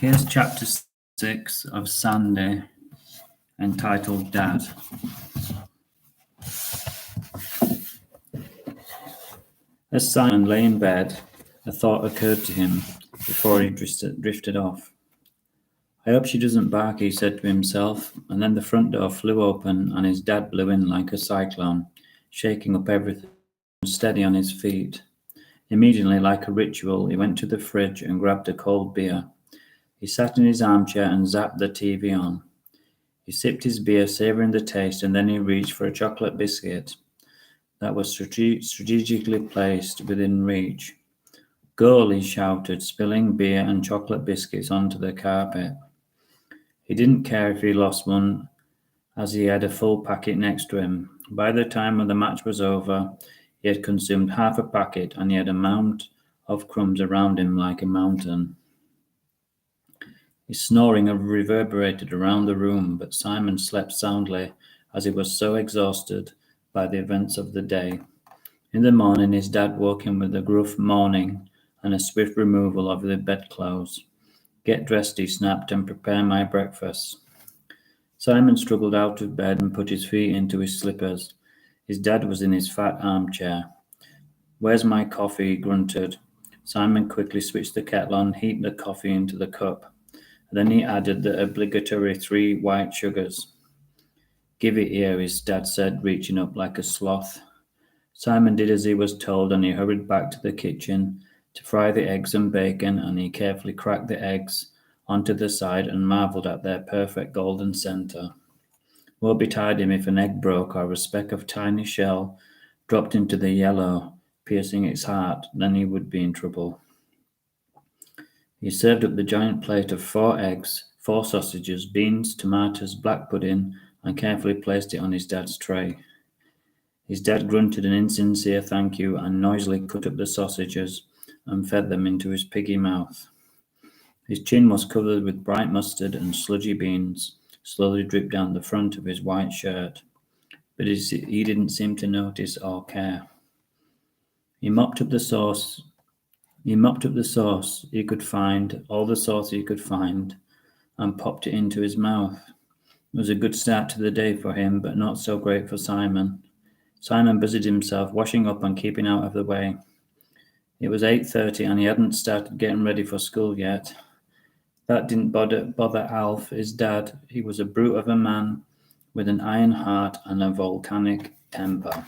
Here's chapter 6 of Sandy, entitled Dad. As Simon lay in bed, a thought occurred to him before he drifted off. I hope she doesn't bark, he said to himself, and then the front door flew open and his dad blew in like a cyclone, shaking up everything, steady on his feet. Immediately, like a ritual, he went to the fridge and grabbed a cold beer. He sat in his armchair and zapped the TV on. He sipped his beer, savouring the taste, and then he reached for a chocolate biscuit that was strategically placed within reach. Goal, he shouted, spilling beer and chocolate biscuits onto the carpet. He didn't care if he lost one, as he had a full packet next to him. By the time the match was over, he had consumed half a packet, and he had a mound of crumbs around him like a mountain. His snoring reverberated around the room, but Simon slept soundly, as he was so exhausted by the events of the day. In the morning, his dad woke him with a gruff morning and a swift removal of the bedclothes. Get dressed, he snapped, and prepare my breakfast. Simon struggled out of bed and put his feet into his slippers. His dad was in his fat armchair. Where's my coffee? He grunted. Simon quickly switched the kettle on, heaped the coffee into the cup. Then he added the obligatory 3 white sugars. Give it here, his dad said, reaching up like a sloth. Simon did as he was told, and he hurried back to the kitchen to fry the eggs and bacon, and he carefully cracked the eggs onto the side and marvelled at their perfect golden centre. Woe betide him if an egg broke or a speck of tiny shell dropped into the yellow, piercing its heart, then he would be in trouble. He served up the giant plate of 4 eggs, 4 sausages, beans, tomatoes, black pudding, and carefully placed it on his dad's tray. His dad grunted an insincere thank you and noisily cut up the sausages and fed them into his piggy mouth. His chin was covered with bright mustard, and sludgy beans slowly dripped down the front of his white shirt, but he didn't seem to notice or care. He mopped up the sauce he could find, all the sauce he could find, and popped it into his mouth. It was a good start to the day for him, but not so great for Simon. Simon busied himself washing up and keeping out of the way. It was 8:30 and he hadn't started getting ready for school yet. That didn't bother Alf, his dad. He was a brute of a man with an iron heart and a volcanic temper.